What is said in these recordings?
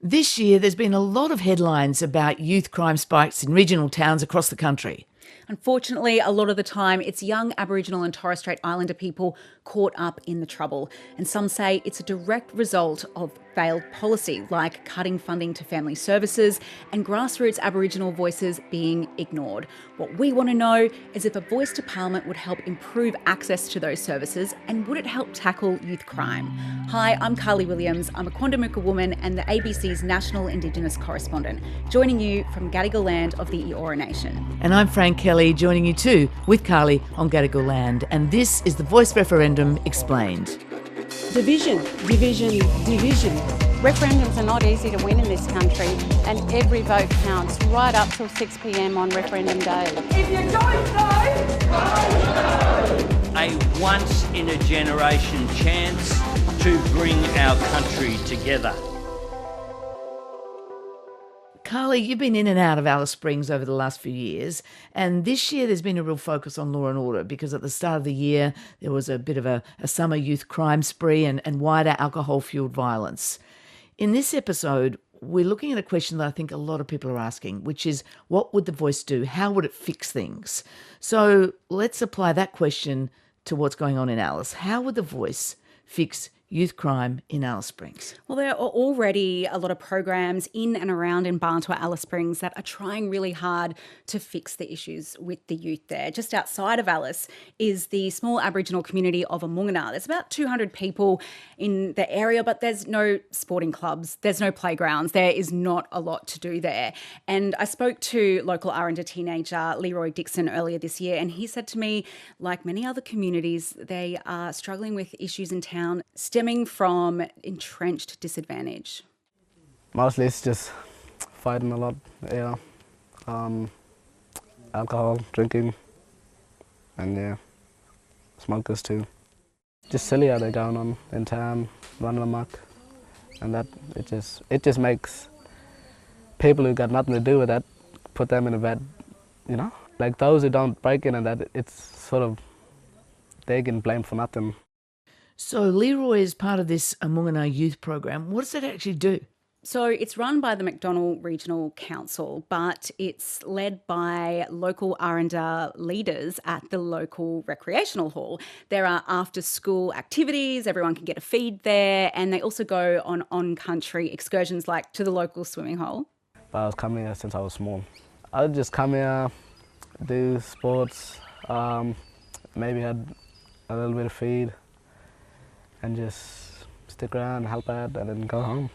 This year, there's been a lot of headlines about youth crime spikes in regional towns across the country. Unfortunately, a lot of the time, it's young Aboriginal and Torres Strait Islander people caught up in the trouble. And some say it's a direct result of failed policy, like cutting funding to family services and grassroots Aboriginal voices being ignored. What we want to know is if a voice to Parliament would help improve access to those services, and would it help tackle youth crime? Hi, I'm Carly Williams. I'm a Quandamooka woman and the ABC's National Indigenous Correspondent, joining you from Gadigal land of the Eora Nation. And I'm Frank Kelly, joining you too with Carly on Gadigal land. And this is the Voice Referendum Explained. Division. Referendums are not easy to win in this country, and every vote counts right up till 6 p.m. on referendum day. If you don't know, a once-in-a-generation chance to bring our country together. Carly, you've been in and out of Alice Springs over the last few years, and this year there's been a real focus on law and order because at the start of the year there was a bit of a summer youth crime spree and wider alcohol-fuelled violence. In this episode, we're looking at a question that I think a lot of people are asking, which is, what would the Voice do? How would it fix things? So let's apply that question to what's going on in Alice. How would the Voice fix youth crime in Alice Springs? Well, there are already a lot of programs in and around in Barntua, Alice Springs, that are trying really hard to fix the issues with the youth there. Just outside of Alice is the small Aboriginal community of Amungana. There's about 200 people in the area, but there's no sporting clubs, there's no playgrounds, there is not a lot to do there. And I spoke to local Aranda teenager Leroy Dixon earlier this year, and he said to me, like many other communities, they are struggling with issues in town stemming from entrenched disadvantage. Mostly it's just fighting a lot, alcohol, drinking, and smokers too. Just silly how they're going on in town, running amok, and that it just makes people who got nothing to do with that, put them in a bad, like those who don't break in and that, it's sort of, they get blamed for nothing. So Leroy is part of this Amungana youth program. What does it actually do? So it's run by the McDonnell Regional Council, but it's led by local Aranda leaders at the local recreational hall. There are after-school activities, everyone can get a feed there, and they also go on on-country excursions like to the local swimming hole. But I was coming here since I was small. I would just come here, do sports, maybe had a little bit of feed, and just stick around, help out, and then go home.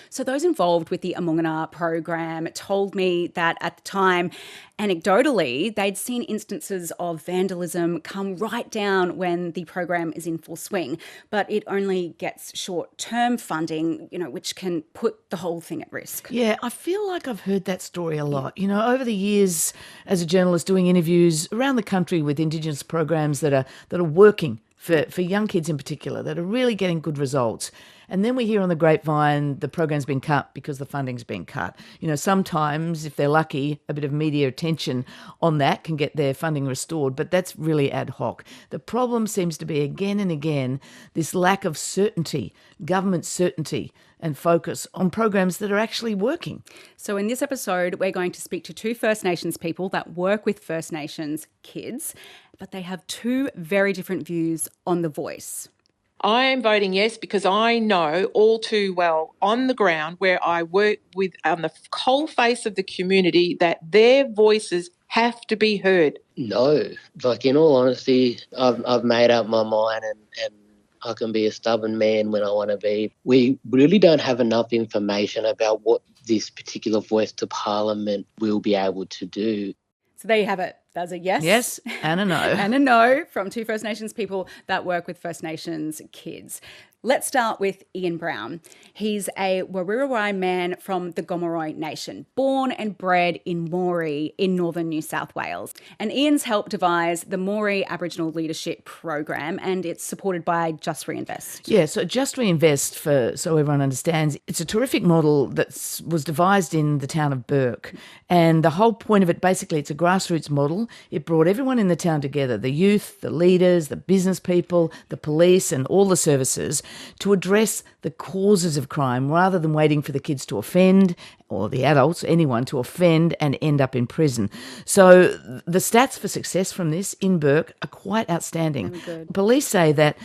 So those involved with the Amungana program told me that at the time, anecdotally, they'd seen instances of vandalism come right down when the program is in full swing, but it only gets short-term funding, which can put the whole thing at risk. Yeah, I feel like I've heard that story a lot. Over the years as a journalist doing interviews around the country with Indigenous programs that are working for young kids in particular, that are really getting good results. And then we hear on the grapevine the program's been cut because the funding's been cut. Sometimes, if they're lucky, a bit of media attention on that can get their funding restored, but that's really ad hoc. The problem seems to be again and again this lack of certainty, government certainty and focus on programs that are actually working. So in this episode, we're going to speak to two First Nations people that work with First Nations kids, but they have two very different views on the Voice. I am voting yes because I know all too well on the ground where I work with on the whole face of the community that their voices have to be heard. No, in all honesty, I've made up my mind and I can be a stubborn man when I want to be. We really don't have enough information about what this particular Voice to Parliament will be able to do. So there you have it. There's a yes. Yes, and a no. And a no from two First Nations people that work with First Nations kids. Let's start with Ian Brown. He's a Wurruruai man from the Gomeroi Nation, born and bred in Moree in northern New South Wales. And Ian's helped devise the Moree Aboriginal Leadership Program, and it's supported by Just Reinvest. Yeah, so Just Reinvest, so everyone understands, it's a terrific model that was devised in the town of Burke. And the whole point of it, basically, it's a grassroots model. It brought everyone in the town together, the youth, the leaders, the business people, the police and all the services, to address the causes of crime rather than waiting for the kids to offend, or the adults, anyone, to offend and end up in prison. So the stats for success from this in Bourke are quite outstanding. Police say that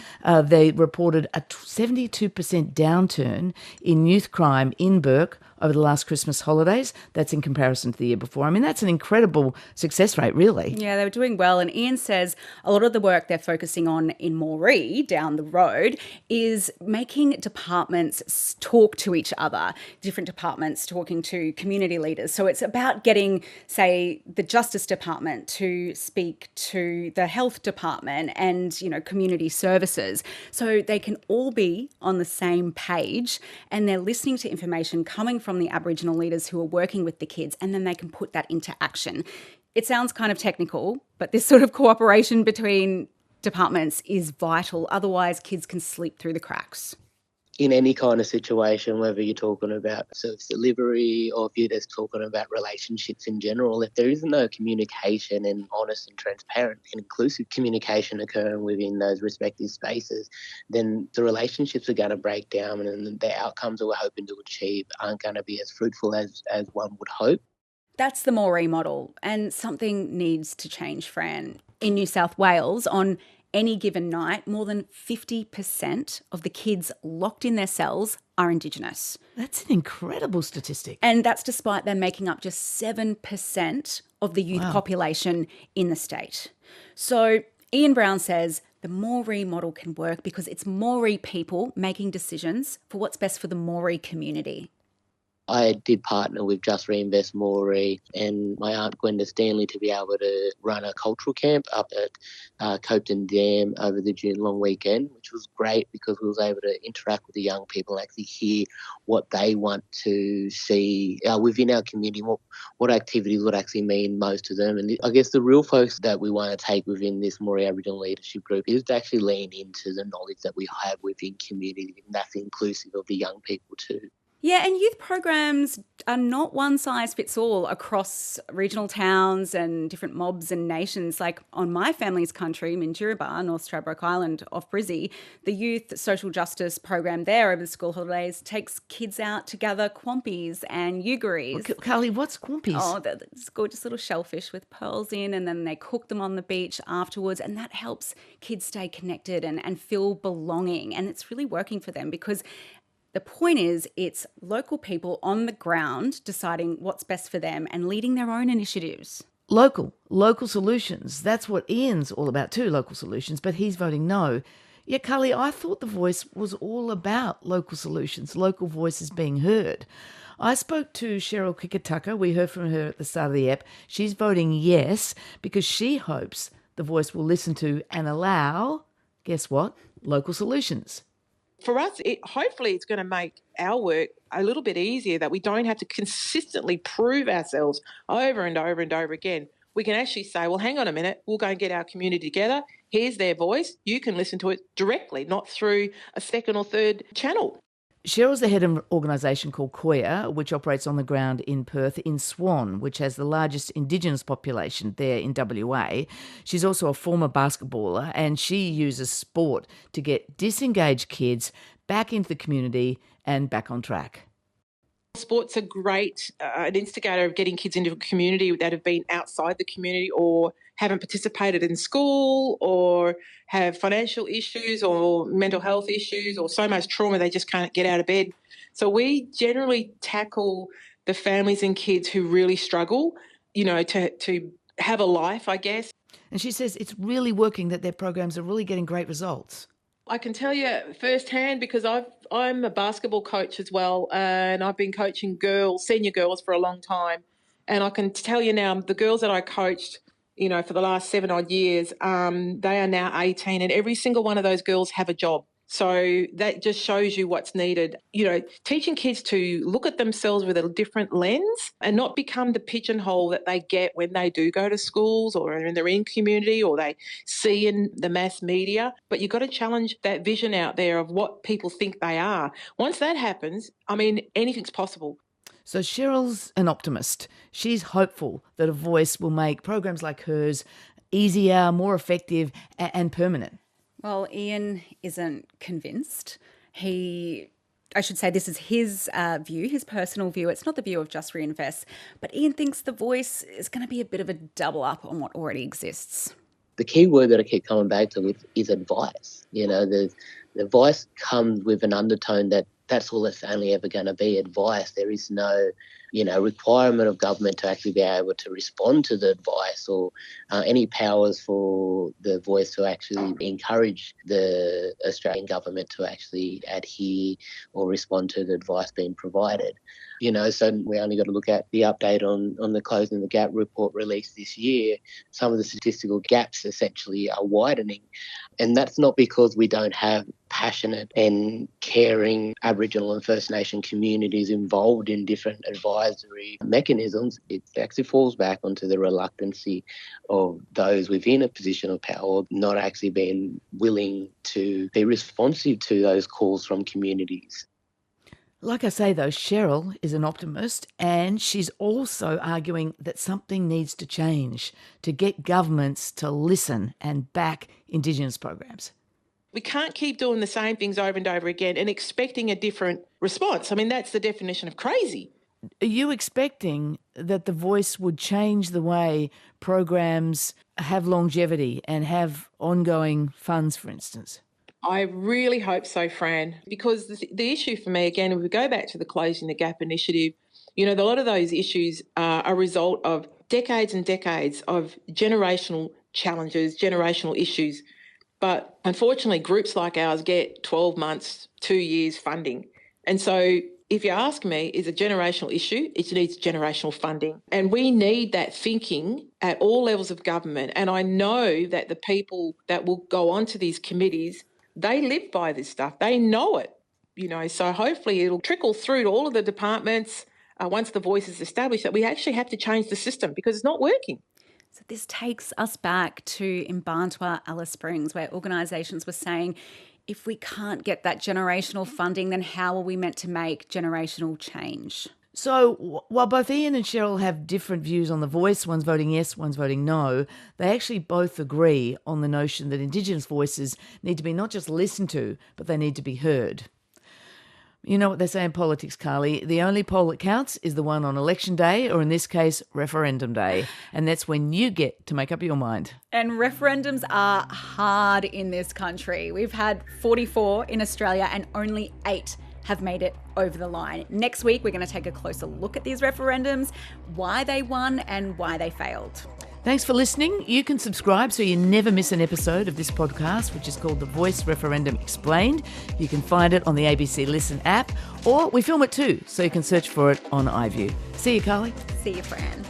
they reported a 72% downturn in youth crime in Bourke over the last Christmas holidays. That's in comparison to the year before. I mean, that's an incredible success rate, really. Yeah, they were doing well. And Ian says a lot of the work they're focusing on in Moree down the road is making departments talk to each other, different departments talking to community leaders. So it's about getting, say, the Justice Department to speak to the Health Department and, community services. So they can all be on the same page and they're listening to information coming from the Aboriginal leaders who are working with the kids, and then they can put that into action. It sounds kind of technical, but this sort of cooperation between departments is vital. Otherwise, kids can slip through the cracks. In any kind of situation, whether you're talking about service delivery or if you're just talking about relationships in general, if there is no communication and honest and transparent and inclusive communication occurring within those respective spaces, then the relationships are going to break down and the outcomes that we're hoping to achieve aren't going to be as fruitful as one would hope. That's the Moree model, and something needs to change, Fran. In New South Wales, on any given night, more than 50% of the kids locked in their cells are Indigenous. That's an incredible statistic. And that's despite them making up just 7% of the youth population in the state. So Ian Brown says the Moree model can work because it's Moree people making decisions for what's best for the Moree community. I did partner with Just Reinvest Moree and my aunt Gwenda Stanley to be able to run a cultural camp up at Copton Dam over the June long weekend, which was great because we was able to interact with the young people and actually hear what they want to see within our community, what activities would actually mean most to them. And I guess the real focus that we want to take within this Moree Aboriginal Leadership Group is to actually lean into the knowledge that we have within community, and that's inclusive of the young people too. Yeah, and youth programs are not one size fits all across regional towns and different mobs and nations. Like on my family's country, Minjerribah, North Stradbroke Island off Brizzy, the youth social justice program there over the school holidays takes kids out to gather quampies and yugaries. Well, Carly, what's quampies? Oh, they're this gorgeous little shellfish with pearls in, and then they cook them on the beach afterwards, and that helps kids stay connected and feel belonging. And it's really working for them because the point is it's local people on the ground deciding what's best for them and leading their own initiatives. Local solutions. That's what Ian's all about too, local solutions, but he's voting no. Yeah, Carly, I thought The Voice was all about local solutions, local voices being heard. I spoke to Cheryl Kikatucker. We heard from her at the start of the ep. She's voting yes because she hopes The Voice will listen to and allow, guess what, local solutions. For us, hopefully it's going to make our work a little bit easier, that we don't have to consistently prove ourselves over and over and over again. We can actually say, well, hang on a minute, we'll go and get our community together. Here's their voice. You can listen to it directly, not through a second or third channel. Cheryl's the head of an organisation called Koya, which operates on the ground in Perth in Swan, which has the largest Indigenous population there in WA. She's also a former basketballer, and she uses sport to get disengaged kids back into the community and back on track. Sport's a great an instigator of getting kids into a community that have been outside the community or haven't participated in school or have financial issues or mental health issues or so much trauma they just can't get out of bed. So we generally tackle the families and kids who really struggle, to have a life, I guess. And she says it's really working, that their programs are really getting great results. I can tell you firsthand because I'm a basketball coach as well, and I've been coaching senior girls for a long time. And I can tell you now, the girls that I coached, for the last 7 odd years, they are now 18, and every single one of those girls have a job. So that just shows you what's needed. Teaching kids to look at themselves with a different lens and not become the pigeonhole that they get when they do go to schools or when they're in community or they see in the mass media. But you've got to challenge that vision out there of what people think they are. Once that happens, anything's possible. So Cheryl's an optimist. She's hopeful that A Voice will make programs like hers easier, more effective and permanent. Well, Ian isn't convinced. He I should say this is his view, his personal view. It's not the view of Just Reinvest. But Ian thinks The Voice is going to be a bit of a double up on what already exists. The key word that I keep coming back to is advice. You know, the advice comes with an undertone that's all it's only ever going to be, advice. There is no, requirement of government to actually be able to respond to the advice or any powers for The Voice to actually encourage the Australian government to actually adhere or respond to the advice being provided. So we only got to look at the update on the Closing the Gap report released this year. Some of the statistical gaps essentially are widening. And that's not because we don't have passionate and caring Aboriginal and First Nation communities involved in different advisory mechanisms. It actually falls back onto the reluctancy of those within a position of power not actually being willing to be responsive to those calls from communities. Like I say, though, Cheryl is an optimist, and she's also arguing that something needs to change to get governments to listen and back Indigenous programs. We can't keep doing the same things over and over again and expecting a different response. I mean, that's the definition of crazy. Are you expecting that The Voice would change the way programs have longevity and have ongoing funds, for instance? I really hope so, Fran, because the issue for me, again, if we go back to the Closing the Gap initiative, a lot of those issues are a result of decades and decades of generational challenges, generational issues. But unfortunately, groups like ours get 12 months, 2 years funding. And so if you ask me, is a generational issue, it needs generational funding. And we need that thinking at all levels of government. And I know that the people that will go onto these committees, they live by this stuff. They know it, so hopefully it'll trickle through to all of the departments once The Voice is established, that we actually have to change the system because it's not working. So this takes us back to Mparntwe, Alice Springs, where organisations were saying, if we can't get that generational funding, then how are we meant to make generational change? So while both Ian and Cheryl have different views on The Voice, one's voting yes, one's voting no, they actually both agree on the notion that Indigenous voices need to be not just listened to, but they need to be heard. You know what they say in politics, Carly, the only poll that counts is the one on election day, or in this case, referendum day. And that's when you get to make up your mind. And referendums are hard in this country. We've had 44 in Australia and only 8 have made it over the line. Next week, we're going to take a closer look at these referendums, why they won and why they failed. Thanks for listening. You can subscribe so you never miss an episode of this podcast, which is called The Voice Referendum Explained. You can find it on the ABC Listen app, or we film it too, so you can search for it on iView. See you, Carly. See you, Fran.